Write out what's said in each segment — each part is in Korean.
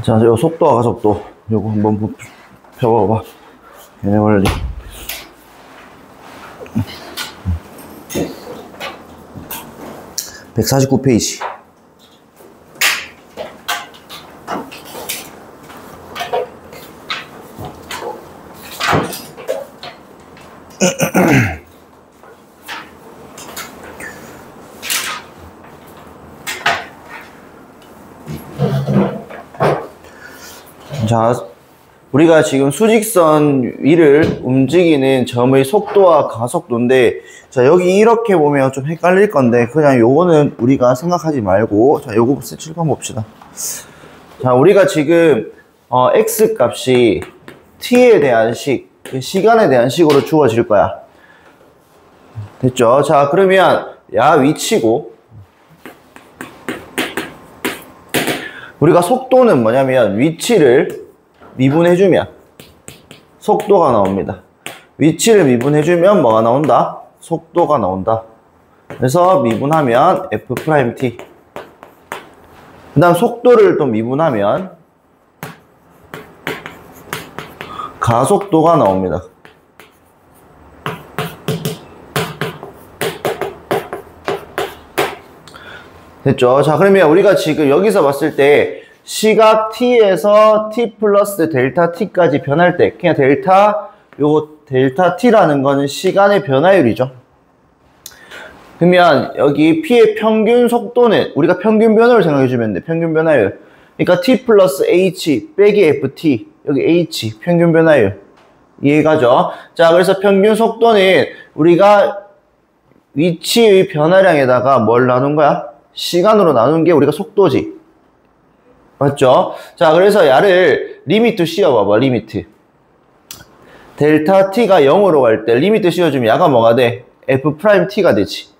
자, 요 속도와 가속도 요거 한번 펴봐봐. 얘네 원리 149페이지. 자, 우리가 지금 수직선 위를 움직이는 점의 속도와 가속도인데, 자, 여기 이렇게 보면 좀 헷갈릴 건데, 그냥 요거는 우리가 생각하지 말고, 자, 요거 칠판 봅시다. 자, 우리가 지금, x 값이 t에 대한 시간에 대한 식으로 주어질 거야. 됐죠? 자, 그러면, 야, 위치고, 우리가 속도는 뭐냐면, 위치를 미분해주면 속도가 나옵니다. 위치를 미분해주면 뭐가 나온다? 속도가 나온다. 그래서 미분하면 F't. 그 다음 속도를 또 미분하면 가속도가 나옵니다. 됐죠? 자, 그러면 우리가 지금 여기서 봤을 때 시각 t에서 t 플러스 델타 t까지 변할 때 그냥 요거 델타 t라는 거는 시간의 변화율이죠. 그러면 여기 p의 평균 속도는 우리가 평균 변화율 생각해 주면 돼. 평균 변화율. 그러니까 t 플러스 h 빼기 ft 여기 h 평균 변화율. 이해가죠? 자, 그래서 평균 속도는 우리가 위치의 변화량에다가 뭘 나눈 거야? 시간으로 나눈 게 우리가 속도지. 맞죠? 자, 그래서 야를 리미트 씌워봐봐, 리미트. 델타 t가 0으로 갈 때 리미트 씌워주면 야가 뭐가 돼? f't가 되지.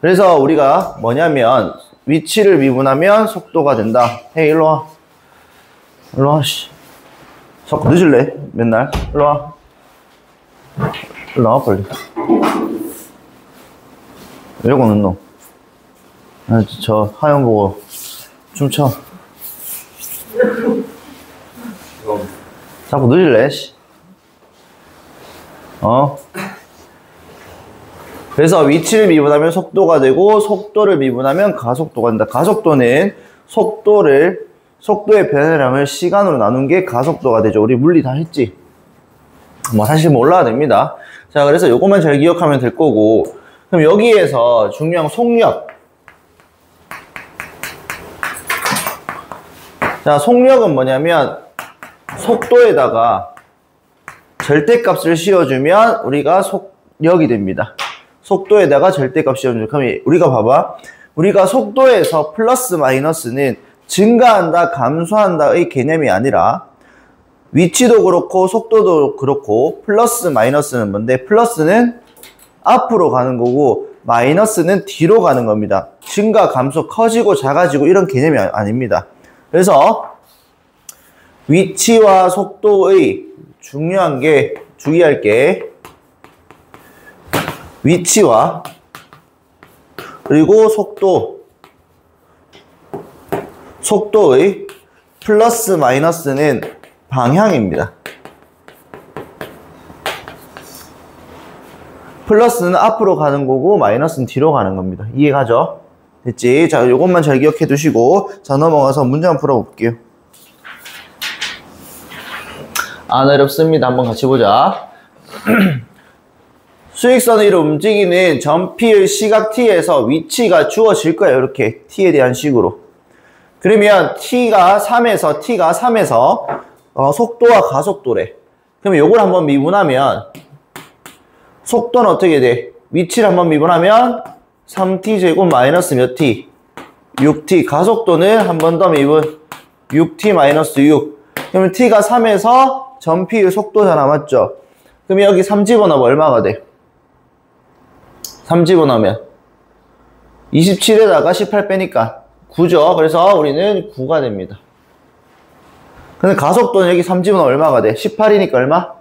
그래서 우리가 뭐냐면 위치를 미분하면 속도가 된다. 헤이, 일로 와. 일로 와, 씨. 자꾸 늦을래? 맨날. 일로 와. 일로 나와, 빨리. 왜 이러고 는 너? 아, 저 하영 보고 춤춰. 자꾸 늦을래? 그래서 위치를 미분하면 속도가 되고 속도를 미분하면 가속도가 된다. 가속도는 속도의 변화량을 시간으로 나눈 게 가속도가 되죠. 우리 물리 다 했지? 뭐 사실 몰라도 됩니다. 자, 그래서 요것만 잘 기억하면 될 거고, 그럼 여기에서 중요한 속력. 자, 속력은 뭐냐면 속도에다가 절대값을 씌워주면 우리가 속력이 됩니다. 속도에다가 절대값 씌워주면, 그럼 우리가 봐봐. 우리가 속도에서 플러스 마이너스는 증가한다, 감소한다의 개념이 아니라 위치도 그렇고 속도도 그렇고 플러스 마이너스는 뭔데? 플러스는 앞으로 가는 거고 마이너스는 뒤로 가는 겁니다. 증가, 감소, 커지고 작아지고 이런 개념이 아닙니다. 그래서 위치와 속도의 중요한 게, 주의할 게 위치와 그리고 속도의 플러스 마이너스는 방향입니다. 플러스는 앞으로 가는 거고 마이너스는 뒤로 가는 겁니다. 이해가죠? 됐지? 자, 요것만 잘 기억해 두시고, 자, 넘어가서 문제 한번 풀어볼게요. 안 어렵습니다. 한번 같이 보자. 수직선 위로 움직이는 점 P의 시각 T에서 위치가 주어질 거예요. 이렇게 T에 대한 식으로. 그러면 T가 3에서 속도와 가속도래. 그러면 요걸 한번 미분하면 속도는 어떻게 돼? 위치를 한번 미분하면 3t제곱 마이너스 몇 t? 6t. 가속도는 한 번 더 미분 6t 마이너스 6. 그러면 t가 3에서 점 P의 속도잖아. 맞죠? 그럼 여기 3 집어넣으면 얼마가 돼? 3 집어넣으면 27에다가 18 빼니까 9죠. 그래서 우리는 9가 됩니다. 근데 가속도는 여기 3 집어넣으면 얼마가 돼? 18이니까 얼마?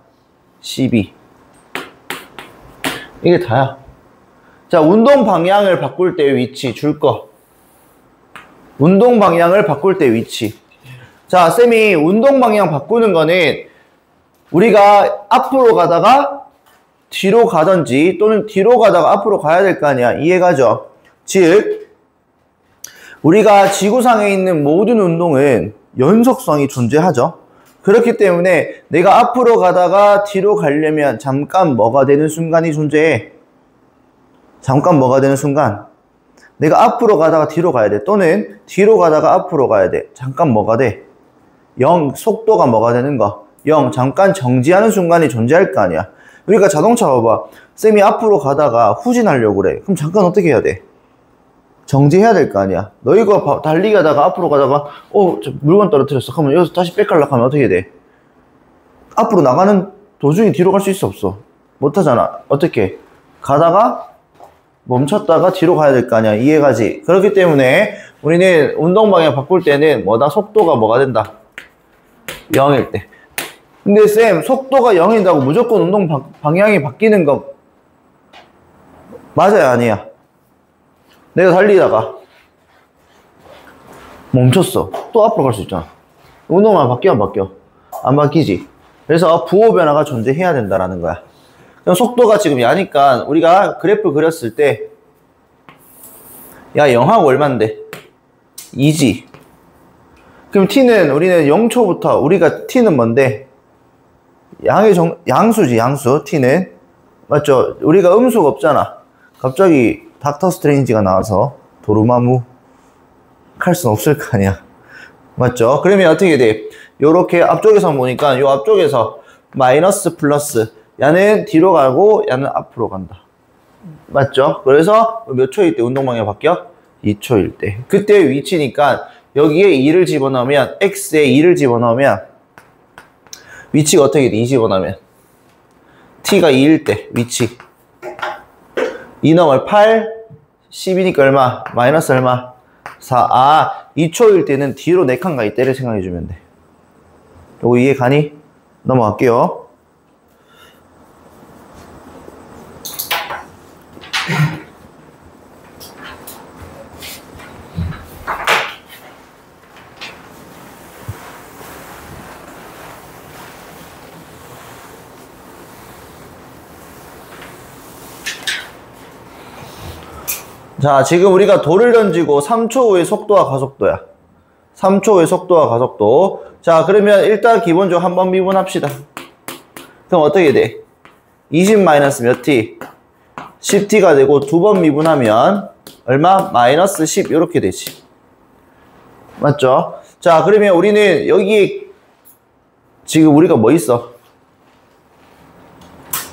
12. 이게 다야. 자, 운동 방향을 바꿀 때 위치 줄 거. 운동 방향을 바꿀 때 위치. 자, 쌤이 운동 방향 바꾸는 거는 우리가 앞으로 가다가 뒤로 가든지 또는 뒤로 가다가 앞으로 가야 될 거 아니야. 이해가죠? 즉 우리가 지구상에 있는 모든 운동은 연속성이 존재하죠. 그렇기 때문에 내가 앞으로 가다가 뒤로 가려면 잠깐 뭐가 되는 순간이 존재해. 잠깐 뭐가 되는 순간. 내가 앞으로 가다가 뒤로 가야 돼. 또는 뒤로 가다가 앞으로 가야 돼. 잠깐 뭐가 돼? 0, 속도가 뭐가 되는 거? 0, 잠깐 정지하는 순간이 존재할 거 아니야. 우리가 자동차 봐봐. 쌤이 앞으로 가다가 후진하려고 그래. 그럼 잠깐 어떻게 해야 돼? 정지해야 될 거 아니야. 너 이거 달리기 하다가 앞으로 가다가 저 물건 떨어뜨렸어. 그러면 여기서 다시 빽가려고 하면 어떻게 돼? 앞으로 나가는 도중에 뒤로 갈 수 있어 없어? 못하잖아. 어떻게? 가다가 멈췄다가 뒤로 가야 될 거 아니야. 이해가지? 그렇기 때문에 우리는 운동 방향 바꿀 때는 뭐다? 속도가 뭐가 된다? 0일 때. 근데 쌤, 속도가 0이다고 무조건 운동 방향이 바뀌는 거 맞아요? 아니야? 내가 달리다가 멈췄어. 또 앞으로 갈 수 있잖아. 운동만 바뀌어 안 바뀌어? 안 바뀌지. 그래서 부호 변화가 존재해야 된다라는 거야. 그럼 속도가 지금 야니까 우리가 그래프 그렸을 때 야, 영하고 얼만데? 2지. 그럼 t는 우리는 0초부터 우리가 t는 뭔데? 양수지, 양수. t는 맞죠? 우리가 음수가 없잖아. 갑자기 닥터 스트레인지가 나와서 도루마무 할 수는 없을 거 아니야. 맞죠? 그러면 어떻게 돼? 요렇게 앞쪽에서 보니까 요 앞쪽에서 마이너스 플러스 야는 뒤로 가고 야는 앞으로 간다. 맞죠? 그래서 몇 초일 때 운동 방향 바뀌어? 2초일 때. 그때 위치니까 여기에 2를 집어넣으면 x에 2를 집어넣으면 위치가 어떻게 돼? 2 집어넣으면 t가 2일 때 위치 2 넘을 8 10이니까 얼마? 마이너스 얼마? 4. 2초일 때는 뒤로 4칸 가 있다를 생각해주면 돼. 요거 이해 가니? 넘어갈게요. 자, 지금 우리가 돌을 던지고 3초 후의 속도와 가속도야. 3초 후의 속도와 가속도. 자, 그러면 일단 기본적으로 한번 미분합시다. 그럼 어떻게 돼? 20 마이너스 몇 t? 10t가 되고 두 번 미분하면 얼마? 마이너스 10 이렇게 되지. 맞죠? 자, 그러면 우리는 여기 지금 우리가 뭐 있어?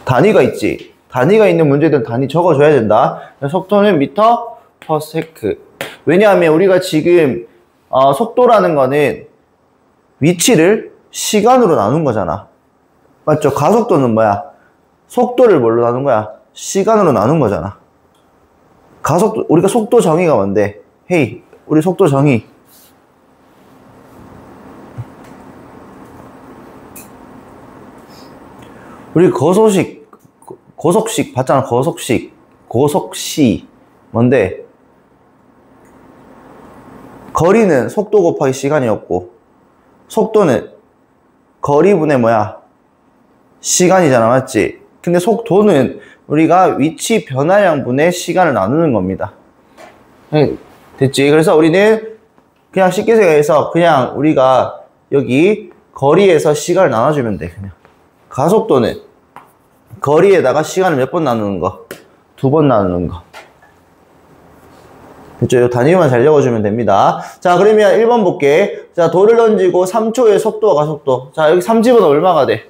단위가 있지. 단위가 있는 문제들은 단위 적어줘야 된다. 속도는 미터 퍼 세크. 왜냐하면 우리가 지금 속도라는 거는 위치를 시간으로 나눈 거잖아. 맞죠? 가속도는 뭐야? 속도를 뭘로 나눈 거야? 시간으로 나눈 거잖아. 가속도, 우리가 속도 정의가 뭔데? 헤이, 우리 속도 정의. 우리 고속식 봤잖아. 고속시 뭔데? 거리는 속도 곱하기 시간이었고 속도는 거리분의 뭐야? 시간이잖아. 맞지? 근데 속도는 우리가 위치 변화량분의 시간을 나누는 겁니다. 됐지? 그래서 우리는 그냥 쉽게 생각해서 그냥 우리가 여기 거리에서 시간을 나눠주면 돼. 그냥 가속도는 거리에다가 시간을 몇 번 나누는 거? 2번 나누는 거. 그쵸? 이 단위만 잘 적어주면 됩니다. 자, 그러면 1번 볼게. 자, 돌을 던지고 3초의 속도와 가속도. 자, 여기 3집은 얼마가 돼?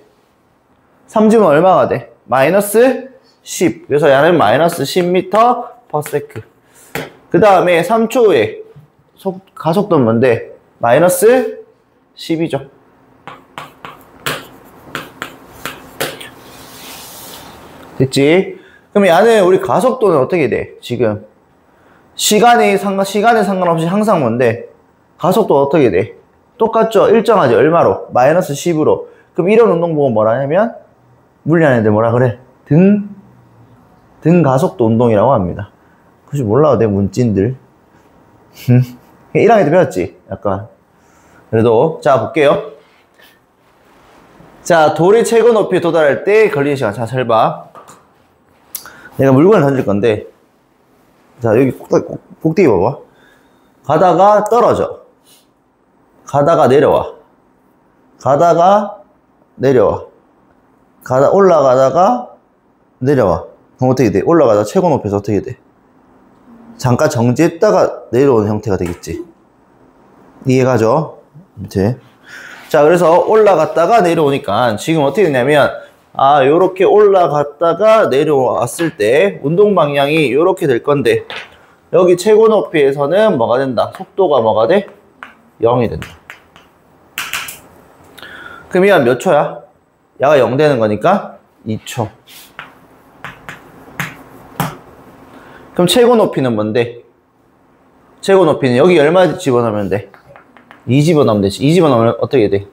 3집은 얼마가 돼? 마이너스 10. 그래서 얘는 마이너스 10m per second. 그 다음에 3초의 가속도는 뭔데? 마이너스 10이죠. 됐지? 그럼 얘는 우리 가속도는 어떻게 돼? 지금 시간에 상관없이 항상 뭔데? 가속도 어떻게 돼? 똑같죠? 일정하지? 얼마로? 마이너스 10으로. 그럼 이런 운동 보고 뭐라 하냐면 물리하는 애들 뭐라 그래? 등 가속도 운동이라고 합니다. 혹시 몰라도 돼 문찐들. 1학년 때 배웠지? 약간 그래도 자 볼게요. 자, 돌이 최고 높이에 도달할 때 걸리는 시간. 자, 잘 봐. 내가 물건을 던질 건데, 자, 여기 꼭대기 봐봐. 가다가 떨어져. 가다가 내려와. 가다가 내려와. 올라가다가 내려와. 그럼 어떻게 돼? 올라가다 최고 높이에서 어떻게 돼? 잠깐 정지했다가 내려오는 형태가 되겠지. 이해가죠? 밑에. 자, 그래서 올라갔다가 내려오니까 지금 어떻게 되냐면, 요렇게 올라갔다가 내려왔을 때 운동 방향이 요렇게 될 건데, 여기 최고 높이에서는 뭐가 된다? 속도가 뭐가 돼? 0이 된다. 그러면 몇 초야? 야가 0 되는 거니까 2초. 그럼 최고 높이는 뭔데? 최고 높이는 여기 얼마 집어넣으면 돼? 2 집어넣으면 되지. 2 집어넣으면 어떻게 돼?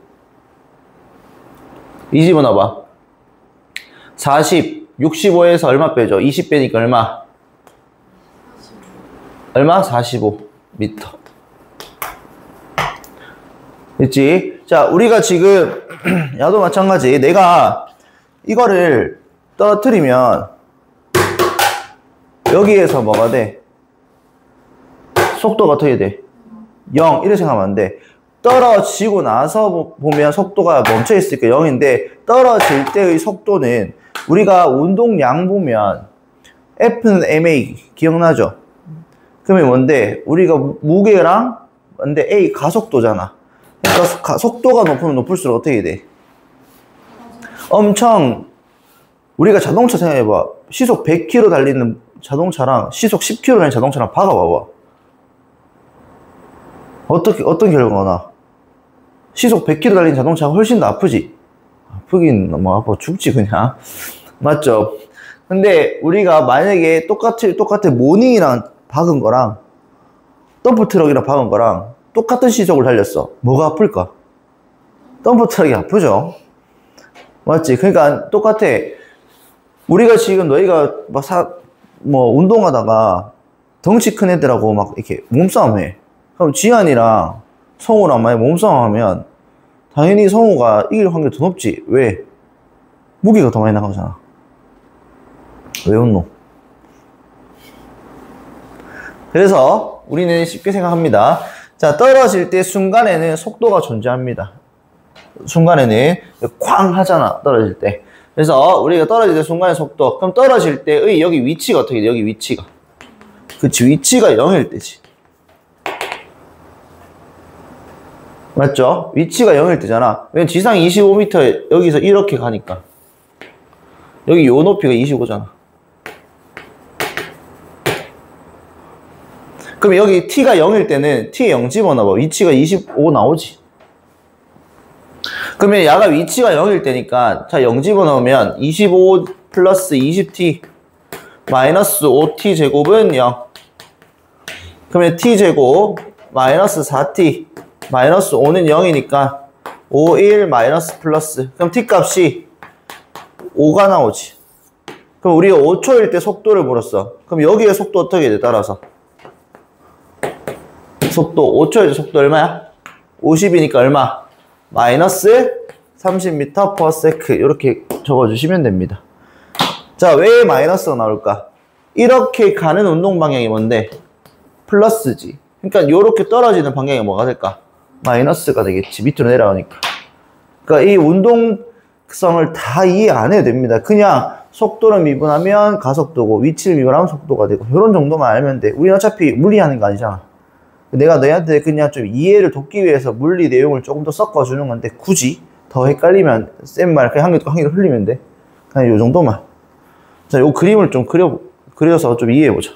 2 집어넣어봐. 40, 65에서 얼마 빼죠? 20 빼니까 얼마? 얼마? 45m. 됐지? 자, 우리가 지금 야도 마찬가지. 내가 이거를 떨어뜨리면 여기에서 뭐가 돼? 속도가 어떻게 돼? 0 이렇게 생각하면 안 돼. 떨어지고 나서 보면 속도가 멈춰 있으니까 0인데 떨어질 때의 속도는 우리가 운동량 보면 F는 ma 기억나죠? 그러면 뭔데? 우리가 무게랑 근데 A 가속도잖아. 그러니까 속도가 높으면 높을수록 어떻게 돼? 엄청 우리가 자동차 생각해봐. 시속 100km 달리는 자동차랑 시속 10km 달리는 자동차랑 박아봐봐. 어떤 결과가 나? 시속 100km 달리는 자동차가 훨씬 더 아프지? 아프긴 너무 아파 죽지 그냥. 맞죠? 근데 우리가 만약에 똑같아 모닝이랑 박은 거랑 덤프트럭이랑 박은 거랑 똑같은 시속을 달렸어. 뭐가 아플까? 덤프트럭이 아프죠? 맞지? 그러니까 똑같아. 우리가 지금 너희가 운동하다가 덩치 큰 애들하고 막 이렇게 몸싸움 해. 그럼 지한이랑 성우랑 만약 몸싸움 하면 당연히 성우가 이길 확률이 더 높지. 왜? 무게가 더 많이 나가잖아. 왜 웃노? 그래서 우리는 쉽게 생각합니다. 자, 떨어질 때 순간에는 속도가 존재합니다. 순간에는 쾅 하잖아, 떨어질 때. 그래서 우리가 떨어질 때 순간의 속도. 그럼 떨어질 때의 여기 위치가 어떻게 돼? 여기 위치가. 그치, 위치가 0일 때지. 맞죠? 위치가 0일 때잖아. 왜냐면 지상 25m 여기서 이렇게 가니까. 여기 요 높이가 25잖아. 그럼 여기 t가 0일 때는 t에 0 집어넣어봐. 위치가 25 나오지. 그러면 야가 위치가 0일 때니까 자 0 집어넣으면 25 플러스 20t 마이너스 5t 제곱은 0. 그러면 t제곱 마이너스 4t 마이너스 5는 0이니까 5, 1 마이너스 플러스. 그럼 t 값이 5가 나오지. 그럼 우리가 5초일 때 속도를 물었어. 그럼 여기에 속도 어떻게 돼? 따라서 속도 5초일 때 속도 얼마야? 50이니까 얼마? 마이너스 30m per sec 이렇게 적어주시면 됩니다. 자, 왜 마이너스가 나올까? 이렇게 가는 운동 방향이 뭔데? 플러스지. 그러니까 이렇게 떨어지는 방향이 뭐가 될까? 마이너스가 되겠지. 밑으로 내려오니까. 그러니까 이 운동성을 다 이해 안 해도 됩니다. 그냥 속도를 미분하면 가속도고 위치를 미분하면 속도가 되고 이런 정도만 알면 돼. 우리는 어차피 물리하는 거 아니잖아. 내가 너희한테 그냥 좀 이해를 돕기 위해서 물리 내용을 조금 더 섞어주는 건데 굳이 더 헷갈리면 센 말 그냥 한 개 흘리면 돼. 그냥 요 정도만. 자, 요 그림을 좀 그려서 좀 이해해보자.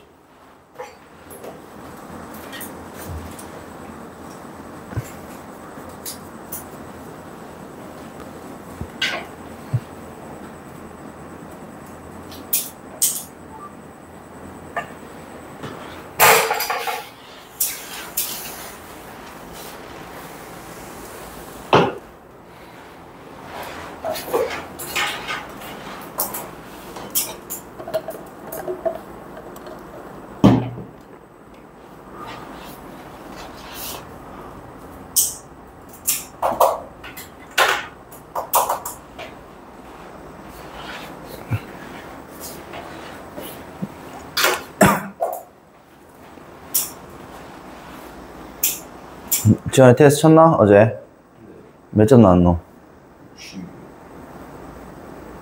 지난해 테스트 쳤나? 어제? 몇 점 나왔노?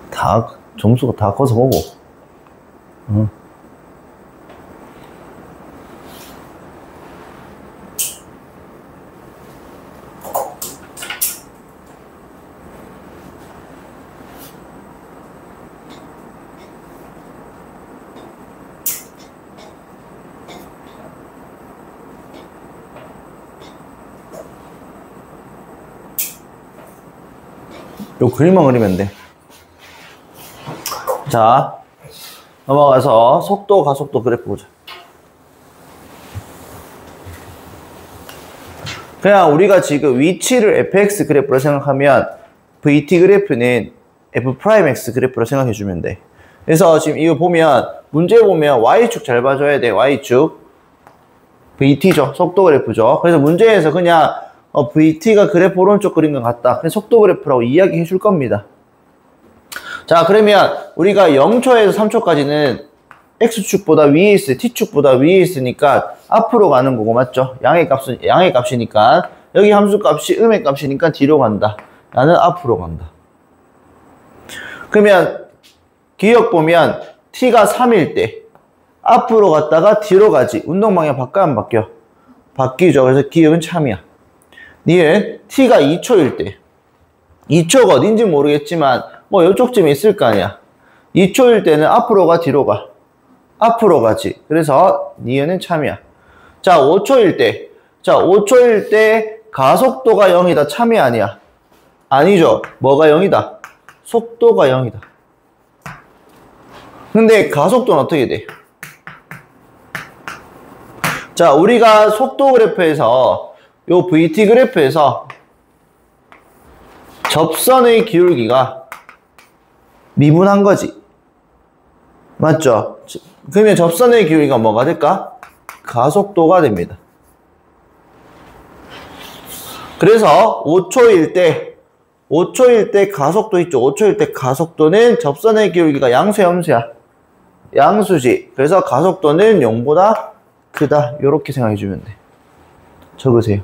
다, 점수가 다 커서 보고. 응. 요 그림만 그리면 돼. 자, 넘어가서 속도, 가속도 그래프 보자. 그냥 우리가 지금 위치를 fx 그래프로 생각하면 vt 그래프는 f'x 그래프로 생각해주면 돼. 그래서 지금 이거 보면, 문제 보면 y축 잘 봐줘야 돼. y축. vt죠. 속도 그래프죠. 그래서 문제에서 그냥 vt가 그래프 오른쪽 그린 것 같다. 그래서 속도 그래프라고 이야기해 줄 겁니다. 자, 그러면 우리가 0초에서 3초까지는 x축보다 위에 있어, t축보다 위에 있으니까 앞으로 가는 거고, 맞죠? 양의 값이니까. 여기 함수 값이 음의 값이니까 뒤로 간다. 나는 앞으로 간다. 그러면 기억 보면 t가 3일 때 앞으로 갔다가 뒤로 가지. 운동 방향 바뀌어 안 바뀌어? 바뀌죠. 그래서 기억은 참이야. 니은 t가 2초일 때, 2초가 어딘지 모르겠지만 뭐 이쪽쯤에 있을 거 아니야. 2초일 때는 앞으로 가, 뒤로 가? 앞으로 가지. 그래서 니은은 참이야. 자, 5초일 때, 자, 5초일 때 가속도가 0이다. 참이 아니야. 아니죠. 뭐가 0이다? 속도가 0이다. 근데 가속도는 어떻게 돼? 자, 우리가 속도 그래프에서 요 VT 그래프에서 접선의 기울기가 미분한 거지. 맞죠? 그러면 접선의 기울기가 뭐가 될까? 가속도가 됩니다. 그래서 5초일 때 가속도 있죠. 5초일 때 가속도는 접선의 기울기가 양수야, 함수야? 양수지. 그래서 가속도는 0보다 크다. 이렇게 생각해 주면 돼. 적으세요.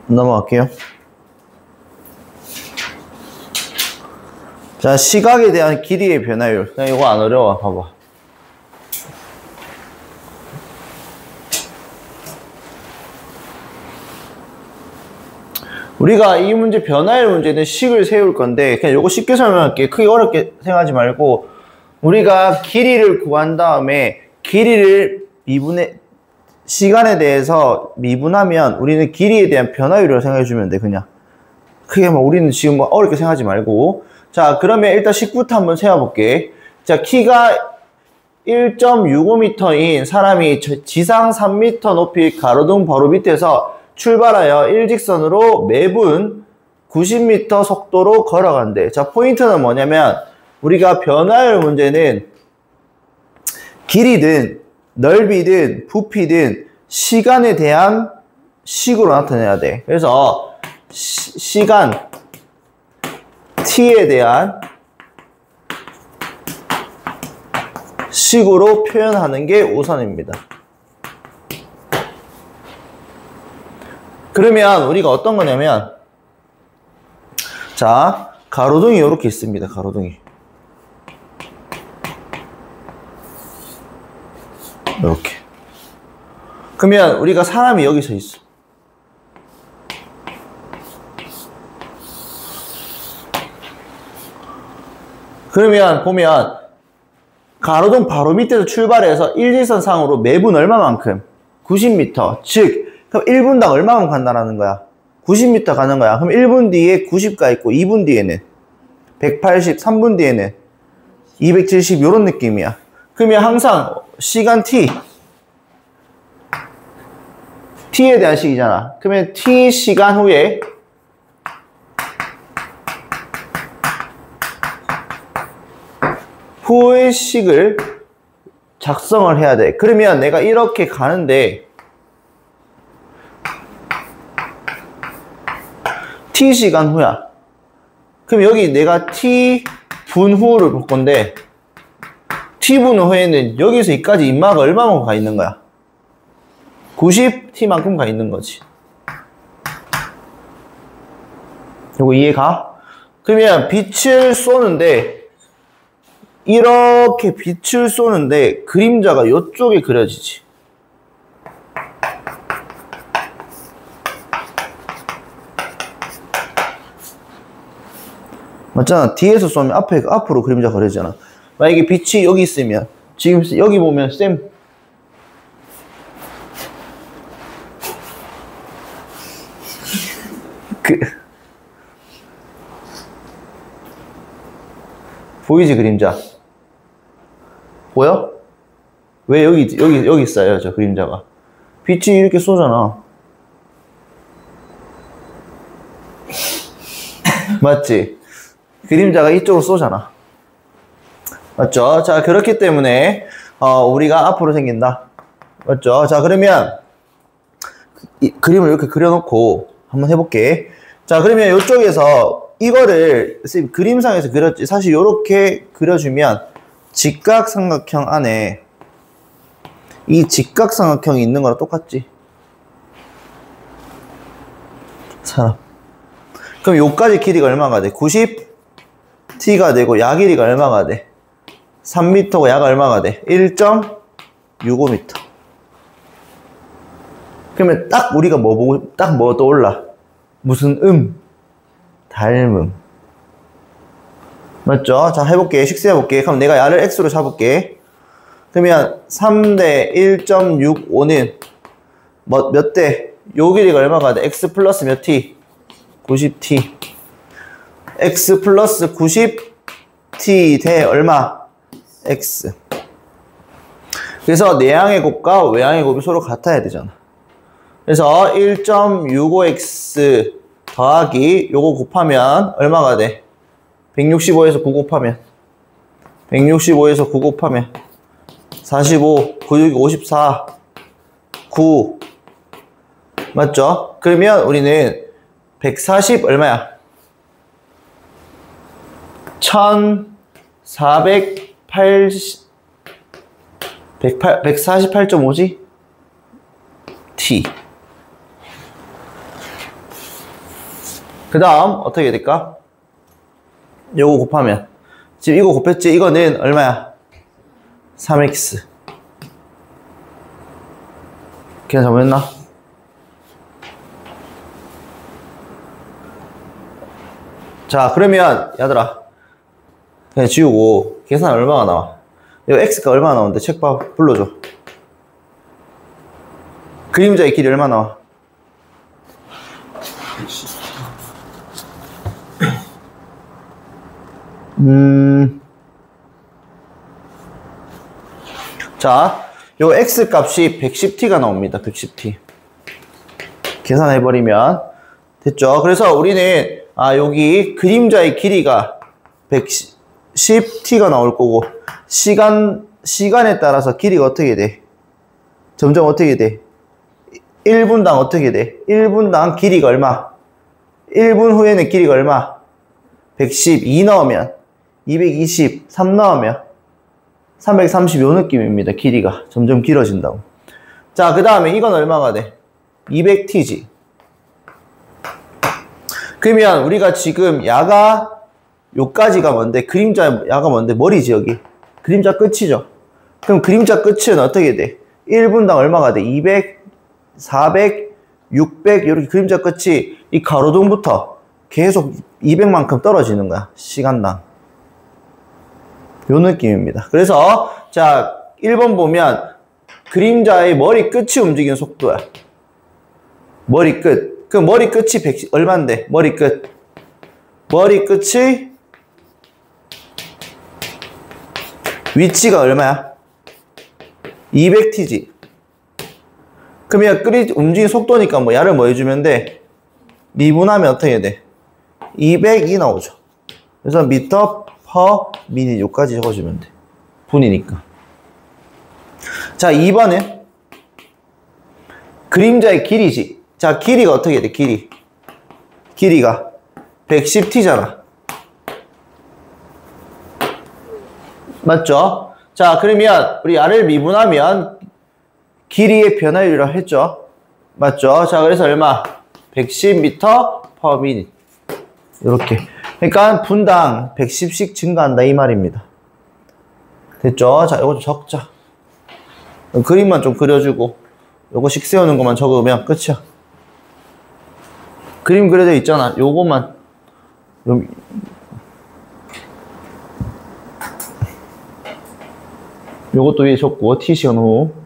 넘어갈게요. 자, 시각에 대한 길이의 변화율. 그냥 이거 안 어려워. 봐봐. 우리가 이 문제, 변화율 문제는 식을 세울 건데, 그냥 이거 쉽게 설명할게. 크게 어렵게 생각하지 말고, 우리가 길이를 구한 다음에, 길이를 시간에 대해서 미분하면 우리는 길이에 대한 변화율이라고 생각해주면 돼. 그냥 크게 뭐 우리는 지금 뭐 어렵게 생각하지 말고. 자, 그러면 일단 10부터 한번 세워볼게. 자, 키가 1.65m인 사람이 지상 3m 높이 가로등 바로 밑에서 출발하여 일직선으로 매분 90m 속도로 걸어간대. 자, 포인트는 뭐냐면 우리가 변화율 문제는 길이든 넓이든 부피든 시간에 대한 식으로 나타내야 돼. 그래서 시간 t에 대한 식으로 표현하는 게 우선입니다. 그러면 우리가 어떤 거냐면, 자, 가로등이 이렇게 있습니다. 가로등이 이렇게. 그러면 우리가 사람이 여기 서 있어. 그러면 보면 가로등 바로 밑에서 출발해서 일직선상으로 매분 얼마만큼? 90m. 즉 그럼 1분당 얼마만큼 간다는 거야? 90m 가는 거야. 그럼 1분 뒤에 90가 있고 2분 뒤에는 180, 3분 뒤에는 270 요런 느낌이야. 그러면 항상 시간 t t에 대한 식이잖아. 그러면 t 시간 후에 후의 식을 작성을 해야 돼. 그러면 내가 이렇게 가는데 t 시간 후야. 그럼 여기 내가 t 분 후를 볼 건데 t 분 후에는 여기서 여기까지 인마가 얼마만큼 가 있는 거야? 90t만큼 가 있는 거지. 요거 이해가? 그러면 빛을 쏘는데 이렇게 빛을 쏘는데 그림자가 이쪽에 그려지지. 맞잖아. 뒤에서 쏘면 앞으로 그림자 그려지잖아. 만약에 빛이 여기 있으면 지금 여기 보면 쌤 보이지 그림자? 보여? 왜 여기 있어요 저 그림자가? 빛이 이렇게 쏘잖아. 맞지? 그림자가 이쪽으로 쏘잖아. 맞죠? 자, 그렇기 때문에 우리가 앞으로 생긴다. 맞죠? 자, 그러면 이 그림을 이렇게 그려놓고 한번 해볼게. 자, 그러면 이쪽에서 이거를 선생님 그림상에서 그렸지. 사실 이렇게 그려주면 직각삼각형 안에 이 직각삼각형이 있는 거랑 똑같지. 사람. 그럼 요까지 길이가 얼마가 돼? 90t가 되고 야 길이가 얼마가 돼? 3m고 야가 얼마가 돼? 1.65m. 그러면 딱 우리가 뭐 보고 딱 뭐 떠올라? 무슨 닮음. 맞죠? 자, 해볼게. 식수해볼게. 그럼 내가 야를 x로 잡을게. 그러면 3대 1.65는 몇 대? 요 길이가 얼마가 돼? x 플러스 몇 t? 90t. x 플러스 90t 대 얼마? x. 그래서 내항의 곱과 외항의 곱이 서로 같아야 되잖아. 그래서 1.65x 더하기 요거 곱하면 얼마가 돼? 165에서 9 곱하면 165에서 9 곱하면 45, 9, 6, 54, 9 맞죠? 그러면 우리는 140 얼마야? 148.5지? t. 그 다음 어떻게 될까? 요거 곱하면 지금 이거 곱했지? 이거는 얼마야? 3x. 계산 잘못했나? 자, 그러면 얘들아 그냥 지우고 계산 얼마가 나와? 이거 x가 얼마나 나오는데 책 봐 불러줘. 그림자의 길이 얼마 나와? 자, 요 x 값이 110t가 나옵니다. 110t. 계산해버리면 됐죠? 그래서 우리는 여기 그림자의 길이가 110t가 나올 거고 시간에 따라서 길이가 어떻게 돼? 점점 어떻게 돼? 1분당 어떻게 돼? 1분당 길이가 얼마? 1분 후에는 길이가 얼마? 112 넣으면 220, 3 넣으면 330 요 느낌입니다. 길이가 점점 길어진다고. 자, 그 다음에 이건 얼마가 돼? 200t지. 그러면 우리가 지금 야가 요까지가 뭔데? 그림자 야가 뭔데? 머리지 여기. 그림자 끝이죠. 그럼 그림자 끝은 어떻게 돼? 1분당 얼마가 돼? 200, 400, 600 이렇게 그림자 끝이 이 가로등부터 계속 200만큼 떨어지는 거야. 시간당. 요 느낌입니다. 그래서 자 1번 보면 그림자의 머리 끝이 움직이는 속도야. 머리 끝. 그 머리 끝이 얼마인데? 머리 끝. 머리 끝이 위치가 얼마야? 200t지. 그러면 움직이는 속도니까 뭐 야를 뭐 해주면 돼? 미분하면 어떻게 돼? 200이 나오죠. 그래서 미터 퍼 미닛 요까지 적어주면 돼. 분이니까. 자, 2번은 그림자의 길이지. 자, 길이가 어떻게 돼? 길이가 110t잖아. 맞죠? 자, 그러면 우리 야를 미분하면 길이의 변화율이라고 했죠? 맞죠? 자, 그래서 얼마? 110m per minute. 이렇게. 그러니까 분당 110씩 증가한다 이 말입니다. 됐죠? 자, 이거 좀 적자. 그림만 좀 그려주고 요거 식 세우는 것만 적으면 끝이야. 그림 그려져 있잖아. 요것만 요것도 위에 적고 t 시간 후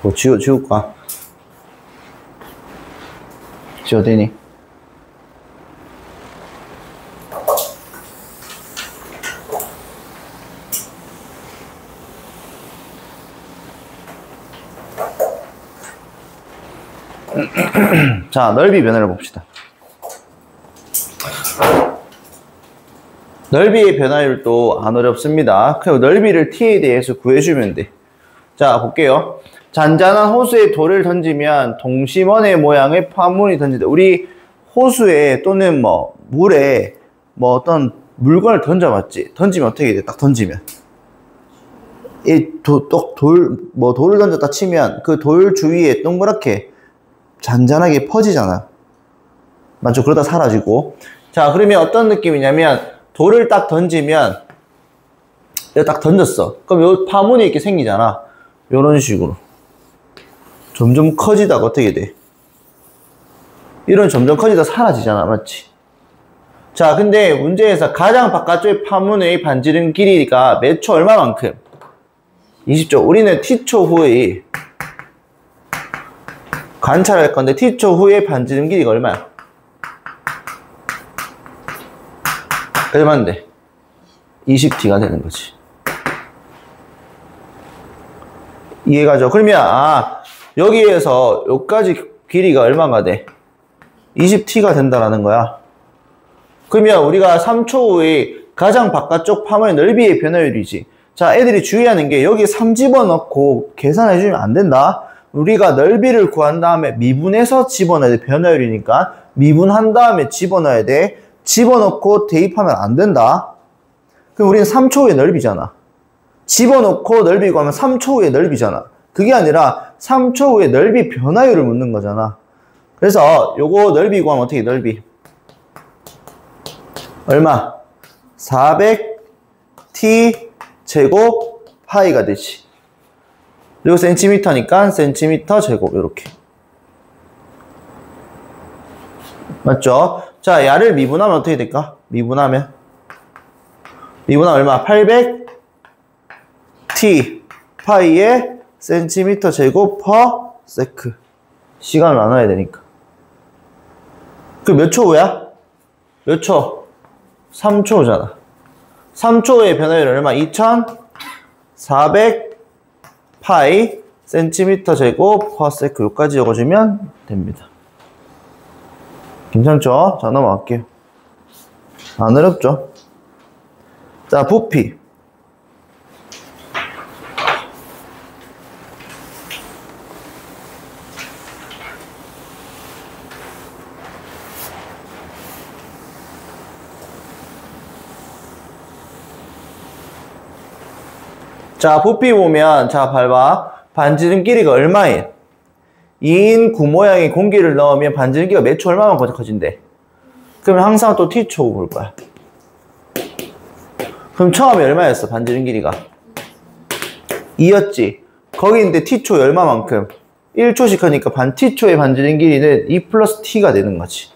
뭐 지울까? 지워도 되니? 자, 넓이 변화를 봅시다. 넓이의 변화율도 안 어렵습니다. 그리고 넓이를 t에 대해서 구해주면 돼. 자, 볼게요. 잔잔한 호수에 돌을 던지면 동심원의 모양의 파문이 던진다. 우리 호수에 또는 뭐 물에 뭐 어떤 물건을 던져봤지. 던지면 어떻게 돼? 딱 던지면 이 돌을 던졌다 치면 그 돌 주위에 동그랗게 잔잔하게 퍼지잖아. 맞죠? 그러다 사라지고. 자, 그러면 어떤 느낌이냐면 돌을 딱 던지면 내가 딱 던졌어. 그럼 요 파문이 이렇게 생기잖아. 요런 식으로 점점 커지다가 어떻게 돼? 이런 점점 커지다 사라지잖아. 맞지? 자, 근데 문제에서 가장 바깥쪽의 파문의 반지름 길이가 몇 초 얼마만큼? 20초. 우리는 t초 후에 관찰할 건데 t초 후에 반지름 길이가 얼마야? 얼마인데? 20t가 되는 거지. 이해가죠? 그러면 여기에서 여기까지 길이가 얼마가 돼? 20t가 된다라는 거야. 그러면 우리가 3초 후에 가장 바깥쪽 파문의 넓이의 변화율이지. 자, 애들이 주의하는 게 여기 3 집어넣고 계산해주면 안 된다. 우리가 넓이를 구한 다음에 미분해서 집어넣어야 돼. 변화율이니까 미분한 다음에 집어넣어야 돼. 집어넣고 대입하면 안 된다. 그럼 우리는 3초 후의 넓이잖아. 집어넣고 넓이 구하면 3초 후의 넓이잖아. 그게 아니라 3초 후의 넓이 변화율을 묻는 거잖아. 그래서 요거 넓이 구하면 어떻게 넓이? 얼마? 400t 제곱 파이가 되지. 그리고 센티미터니까 센티미터 제곱 요렇게. 맞죠? 자, 야를 미분하면 어떻게 될까? 미분하면 얼마? 800t 파이에 센티미터 제곱 퍼 세크. 시간을 나눠야 되니까. 그 몇 초 후야? 몇 초? 3초잖아. 3초의 변화율 얼마? 2400 파이 센티미터 제곱 퍼 세크 여기까지 적어주면 됩니다. 괜찮죠? 자, 넘어갈게요. 안 어렵죠? 자, 부피. 자, 부피 보면, 자, 봐봐. 반지름 길이가 얼마예요? 2인 구 모양의 공기를 넣으면 반지름 길이가 몇 초 얼마만큼 커진대? 그러면 항상 또 t초 볼 거야. 그럼 처음에 얼마였어? 반지름 길이가 2였지. 거기인데 t초 얼마만큼? 1초씩 하니까 반 t초의 반지름 길이는 2 플러스 t가 되는 거지.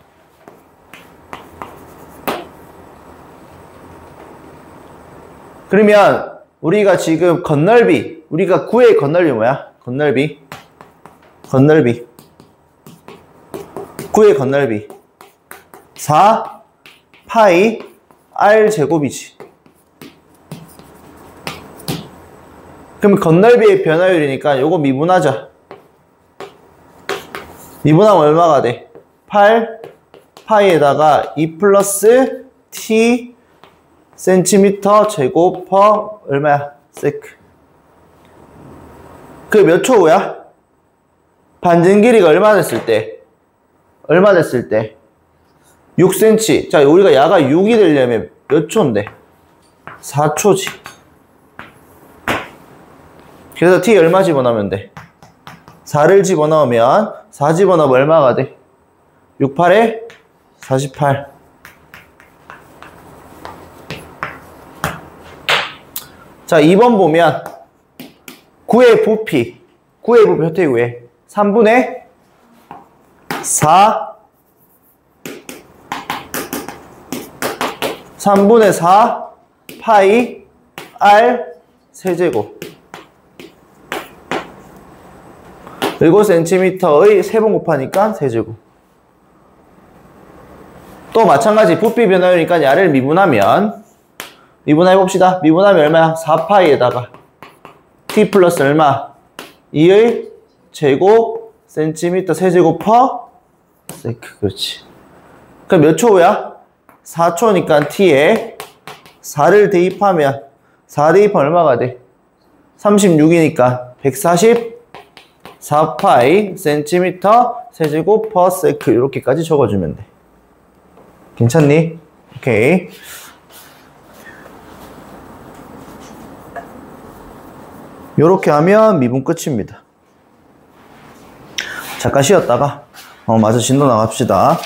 그러면 우리가 지금 건널비, 우리가 구의 건널비 뭐야? 건널비. 구의 건널비 4 파이 r 제곱이지. 그럼 건널비의 변화율이니까 요거 미분하자. 미분하면 얼마가 돼? 8 파이에다가 2 플러스 t 센티미터 제곱 퍼 얼마야? 세크. 그게 몇 초야? 반지름 길이가 얼마 됐을 때? 6cm. 자, 우리가 야가 6이 되려면 몇 초인데? 4초지. 그래서 t 얼마 집어넣으면 돼? 4를 집어넣으면 4 집어넣으면 얼마가 돼? 6, 8에 48. 자, 2번 보면 9의 부피 어떻게 구해? 3분의 4 파이 r 세제곱 그리고 센티미터의 3번 곱하니까 세제곱. 또 마찬가지 부피 변화율이니까 야를 미분하면 미분해봅시다. 미분하면 얼마야? 4파이에다가 t 플러스 얼마? 2의 제곱 센티미터 세제곱 퍼 세크. 그렇지. 그럼 몇 초야? 4초니까 t에 4를 대입하면 4 대입하면 얼마가 돼? 36이니까 144파이 센티미터 세제곱 퍼 세크 이렇게까지 적어주면 돼. 괜찮니? 오케이. 요렇게 하면 미분 끝입니다. 잠깐 쉬었다가 마저 진도 나갑시다.